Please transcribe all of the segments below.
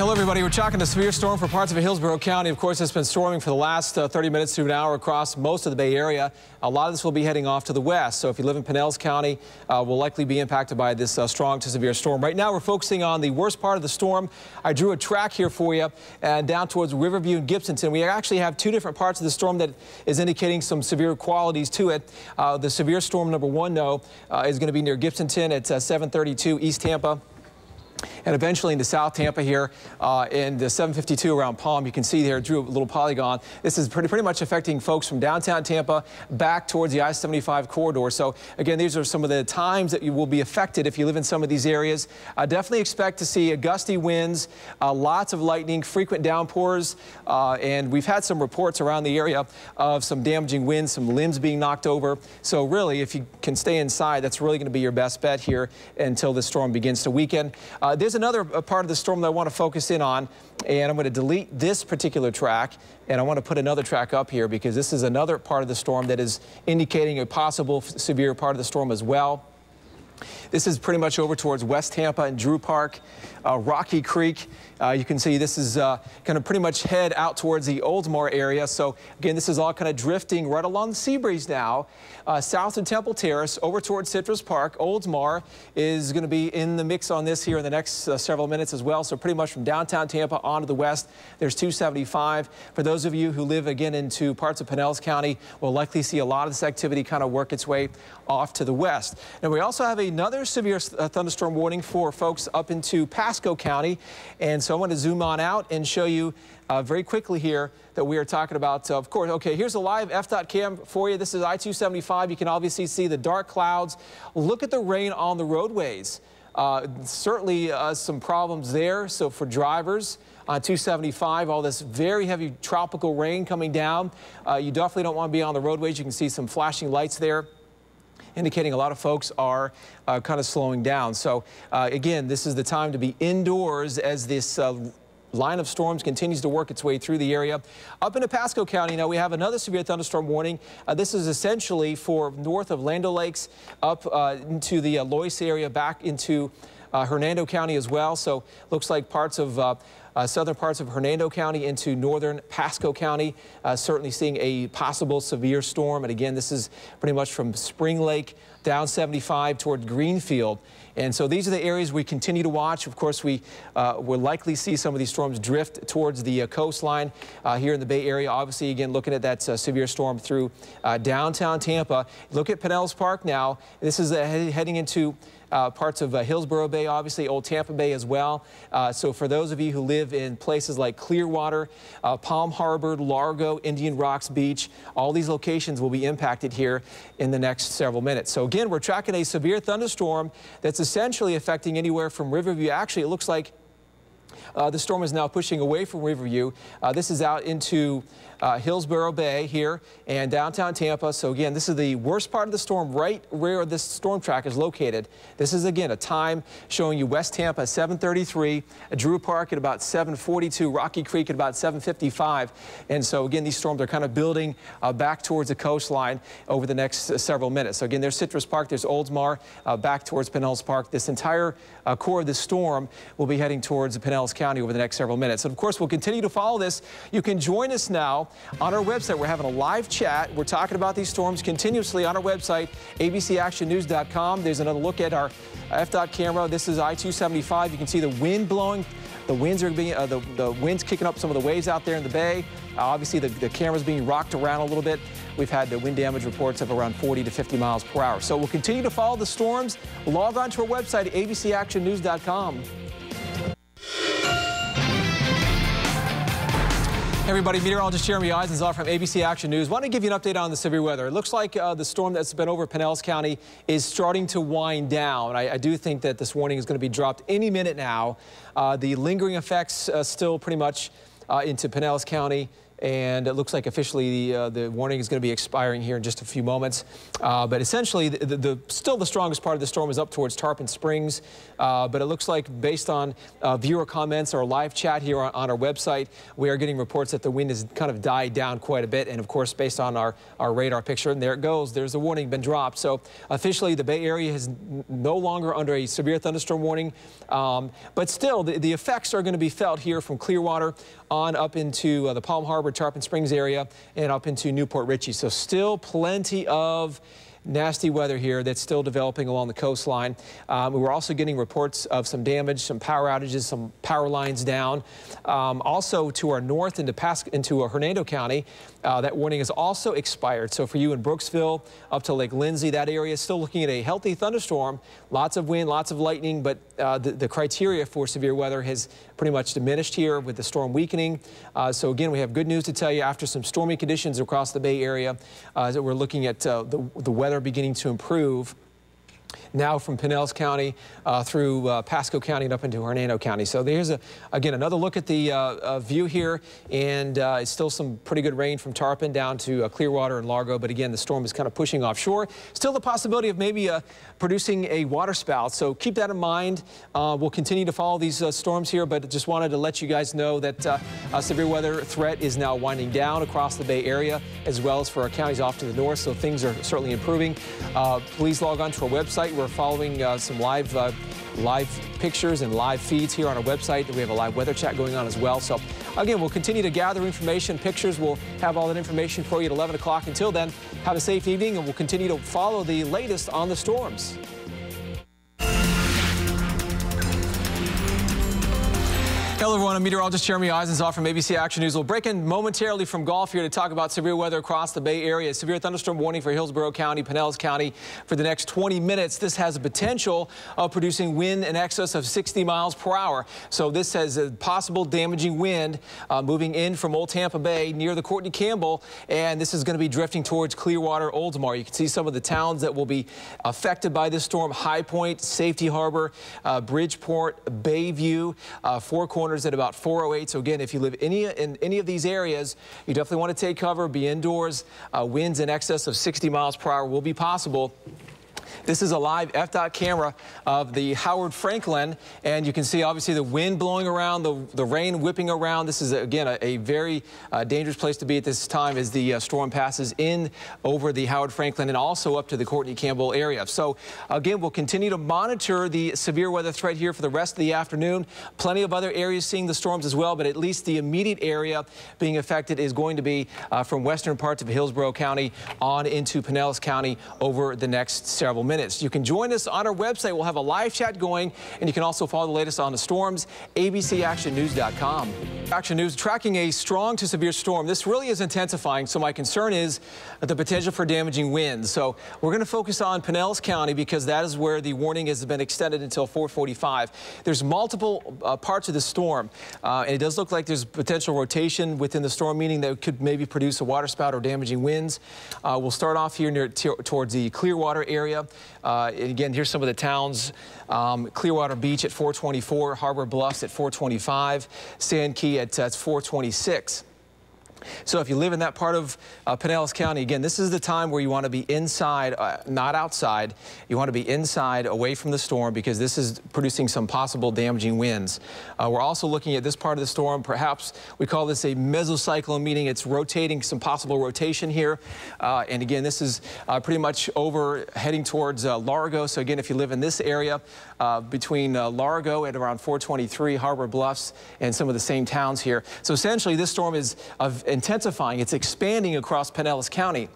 Hello, everybody. We're tracking a severe storm for parts of Hillsborough County. Of course, it's been storming for the last 30 minutes to an hour across most of the Bay Area. A lot of this will be heading off to the west. So if you live in Pinellas County, will likely be impacted by this strong to severe storm. Right now, we're focusing on the worst part of the storm. I drew a track here for you and down towards Riverview and Gibsonton. We actually have two different parts of the storm that is indicating some severe qualities to it. The severe storm number one, though, is going to be near Gibsonton at 732 East Tampa. And eventually into South Tampa here in the 752 around Palm. You can see there, drew a little polygon. This is pretty much affecting folks from downtown Tampa back towards the I-75 corridor. So again, these are some of the times that you will be affected if you live in some of these areas. Definitely expect to see gusty winds, lots of lightning, frequent downpours, and we've had some reports around the area of some damaging winds, some limbs being knocked over. So really, if you can stay inside, that's really going to be your best bet here until the storm begins to weaken. There's another part of the storm that I want to focus in on, and I'm going to delete this particular track, and I want to put another track up here because this is another part of the storm that is indicating a possible severe part of the storm as well. This is pretty much over towards West Tampa and Drew Park, Rocky Creek. You can see this is going to pretty much head out towards the Oldsmar area. So again, this is all kind of drifting right along the sea breeze now. South of Temple Terrace over towards Citrus Park. Oldsmar is going to be in the mix on this here in the next several minutes as well. So pretty much from downtown Tampa on to the west, there's 275. For those of you who live again into parts of Pinellas County, we'll likely see a lot of this activity kind of work its way off to the west. Now we also have another severe thunderstorm warning for folks up into Pasco County. And so I want to zoom on out and show you very quickly here that we are talking about, of course. Okay, here's a live FDOT cam for you. This is I-275. You can obviously see the dark clouds. Look at the rain on the roadways. Certainly some problems there. So for drivers on 275, all this very heavy tropical rain coming down, you definitely don't want to be on the roadways. You can see some flashing lights there, indicating a lot of folks are kind of slowing down. So again, this is the time to be indoors as this line of storms continues to work its way through the area. Up into Pasco County now, we have another severe thunderstorm warning. This is essentially for north of Land O'Lakes up into the Loyce area, back into Hernando County as well. So looks like parts of southern parts of Hernando County into northern Pasco County, certainly seeing a possible severe storm. And again, this is pretty much from Spring Lake down 75 toward Greenfield. And so these are the areas we continue to watch. Of course, we will likely see some of these storms drift towards the coastline here in the Bay Area. Obviously, again, looking at that severe storm through downtown Tampa. Look at Pinellas Park now. This is heading into parts of Hillsborough Bay, obviously Old Tampa Bay as well. So for those of you who live in places like Clearwater, Palm Harbor, Largo, Indian Rocks Beach, all these locations will be impacted here in the next several minutes. So again, we're tracking a severe thunderstorm that's essentially affecting anywhere from Riverview. Actually, it looks like the storm is now pushing away from Riverview. This is out into Hillsborough Bay here and downtown Tampa. So again, this is the worst part of the storm, right where this storm track is located. This is again a time showing you West Tampa 7:33, Drew Park at about 7:42, Rocky Creek at about 7:55. And so again, these storms are kind of building back towards the coastline over the next several minutes. So again, there's Citrus Park, there's Oldsmar, back towards Pinellas Park. This entire core of the storm will be heading towards Pinellas County over the next several minutes. And of course, we'll continue to follow this. You can join us now on our website. We're having a live chat. We're talking about these storms continuously on our website, abcactionnews.com. There's another look at our FDOT camera. This is I-275. You can see the wind blowing. The winds are being the wind's kicking up some of the waves out there in the bay. Obviously, the camera's being rocked around a little bit. We've had the wind damage reports of around 40 to 50 miles per hour. So we'll continue to follow the storms. Log on to our website at abcactionnews.com. Hey everybody, meteorologist Jeremy Eisenzahl from ABC Action News. Want to give you an update on the severe weather. It looks like the storm that's been over Pinellas County is starting to wind down. I do think that this warning is going to be dropped any minute now. The lingering effects still pretty much into Pinellas County and it looks like officially the warning is going to be expiring here in just a few moments. But essentially, still the strongest part of the storm is up towards Tarpon Springs, but it looks like based on viewer comments or live chat here on our website, we are getting reports that the wind has kind of died down quite a bit, and of course, based on our radar picture, and there it goes, there's the warning been dropped. So officially, the Bay Area is no longer under a severe thunderstorm warning, but still, the effects are going to be felt here from Clearwater on up into the Palm Harbor, Tarpon Springs area, and up into Newport Richey. So still plenty of nasty weather here that's still developing along the coastline. We're also getting reports of some damage, some power outages, some power lines down. Also to our north into Hernando County, that warning has also expired. So for you in Brooksville up to Lake Lindsay, that area is still looking at a healthy thunderstorm. Lots of wind, lots of lightning, but the criteria for severe weather has pretty much diminished here with the storm weakening. So again, we have good news to tell you after some stormy conditions across the Bay Area. That we're looking at the weather beginning to improve now from Pinellas County through Pasco County and up into Hernando County. So there's, again, another look at the view here, and it's still some pretty good rain from Tarpon down to Clearwater and Largo, but again, the storm is kind of pushing offshore. Still the possibility of maybe producing a water spout, so keep that in mind. We'll continue to follow these storms here, but just wanted to let you guys know that a severe weather threat is now winding down across the Bay Area, as well as for our counties off to the north, so things are certainly improving. Please log on to our website. We're following some live pictures and live feeds here on our website. We have a live weather chat going on as well. So again, we'll continue to gather information, pictures. We'll have all that information for you at 11 o'clock. Until then, have a safe evening, and we'll continue to follow the latest on the storms. Hello everyone, I'm meteorologist Jeremy Eisenzoff from ABC Action News. We'll break in momentarily from golf here to talk about severe weather across the Bay Area. Severe thunderstorm warning for Hillsborough County, Pinellas County for the next 20 minutes. This has a potential of producing wind in excess of 60 miles per hour. So this has a possible damaging wind moving in from Old Tampa Bay near the Courtney Campbell, and this is going to be drifting towards Clearwater, Oldsmar. You can see some of the towns that will be affected by this storm: High Point, Safety Harbor, Bridgeport, Bayview, Four Corners at about 408. So again, if you live in any of these areas, you definitely want to take cover, be indoors. Winds in excess of 60 miles per hour will be possible. This is a live FDOT camera of the Howard Franklin, and you can see obviously the wind blowing around, the rain whipping around. This is again a very dangerous place to be at this time as the storm passes in over the Howard Franklin and also up to the Courtney Campbell area. So again, we'll continue to monitor the severe weather threat here for the rest of the afternoon. Plenty of other areas seeing the storms as well, but at least the immediate area being affected is going to be from western parts of Hillsborough County on into Pinellas County over the next several minutes. You can join us on our website. We'll have a live chat going, and you can also follow the latest on the storms, abcactionnews.com. Action News tracking a strong to severe storm. This really is intensifying, so my concern is the potential for damaging winds. So we're going to focus on Pinellas County because that is where the warning has been extended until 4:45. There's multiple parts of the storm, and it does look like there's potential rotation within the storm, meaning that it could maybe produce a water spout or damaging winds. We'll start off here towards the Clearwater area. Again, here's some of the towns. Clearwater Beach at 424, Harbor Bluffs at 425, Sand Key at 426. So if you live in that part of Pinellas County, again, this is the time where you want to be inside, not outside. You want to be inside, away from the storm, because this is producing some possible damaging winds. We're also looking at this part of the storm. Perhaps we call this a mesocyclone, meaning it's rotating, some possible rotation here. And again, this is pretty much over heading towards Largo. So again, if you live in this area between Largo at around 423, Harbor Bluffs, and some of the same towns here. So essentially, this storm is intensifying. It's expanding across Pinellas County.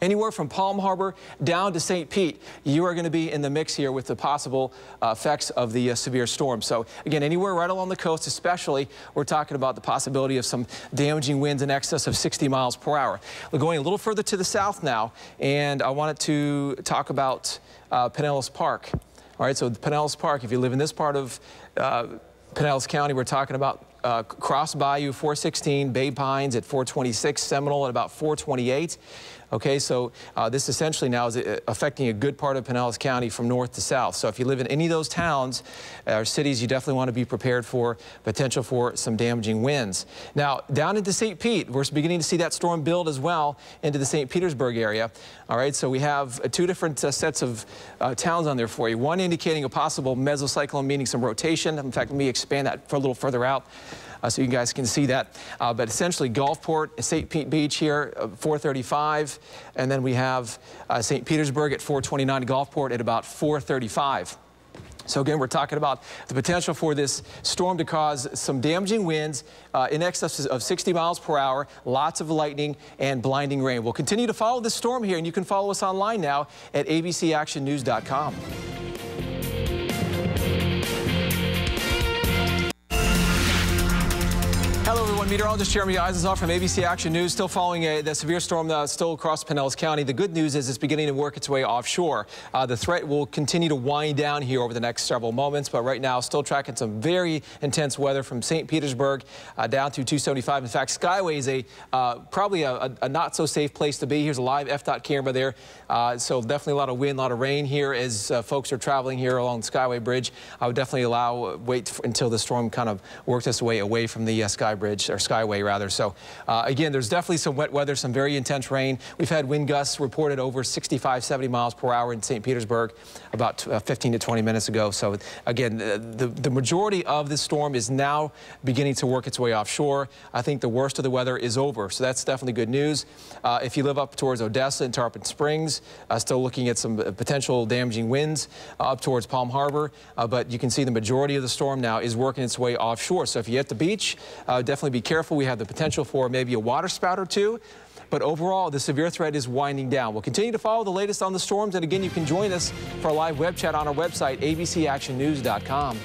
Anywhere from Palm Harbor down to St. Pete, you are going to be in the mix here with the possible effects of the severe storm. So again, anywhere right along the coast especially, we're talking about the possibility of some damaging winds in excess of 60 miles per hour. We're going a little further to the south now, and I wanted to talk about Pinellas Park. All right, so Pinellas Park, if you live in this part of Pinellas County, we're talking about Cross Bayou 416, Bay Pines at 426, Seminole at about 428. Okay, so this essentially now is affecting a good part of Pinellas County from north to south. So if you live in any of those towns or cities, you definitely want to be prepared for potential for some damaging winds. Now, down into St. Pete, we're beginning to see that storm build as well into the St. Petersburg area. All right, so we have two different sets of towns on there for you. One indicating a possible mesocyclone, meaning some rotation. In fact, let me expand that for a little further out. So you guys can see that. But essentially Gulfport, St. Pete Beach here, 435. And then we have St. Petersburg at 429, Gulfport at about 435. So again, we're talking about the potential for this storm to cause some damaging winds in excess of 60 miles per hour, lots of lightning and blinding rain. We'll continue to follow this storm here, and you can follow us online now at abcactionnews.com. Hello everyone, meteorologist Jeremy Eisenhower from ABC Action News. Still following the severe storm still across Pinellas County. The good news is it's beginning to work its way offshore. The threat will continue to wind down here over the next several moments, but right now still tracking some very intense weather from St. Petersburg down through 275. In fact, Skyway is probably a not so safe place to be. Here's a live FDOT camera there. So definitely a lot of wind, a lot of rain here as folks are traveling here along the Skyway Bridge. I would definitely wait until the storm kind of works its way away from the Skybridge, or Skyway rather. So again, there's definitely some wet weather, some very intense rain. We've had wind gusts reported over 65, 70 miles per hour in St. Petersburg about 15 to 20 minutes ago. So again, the majority of this storm is now beginning to work its way offshore. I think the worst of the weather is over. So that's definitely good news. If you live up towards Odessa and Tarpon Springs, still looking at some potential damaging winds up towards Palm Harbor. But you can see the majority of the storm now is working its way offshore. So if you're at the beach, definitely be careful. We have the potential for maybe a water spout or two. But overall, the severe threat is winding down. We'll continue to follow the latest on the storms. And again, you can join us for a live web chat on our website, abcactionnews.com.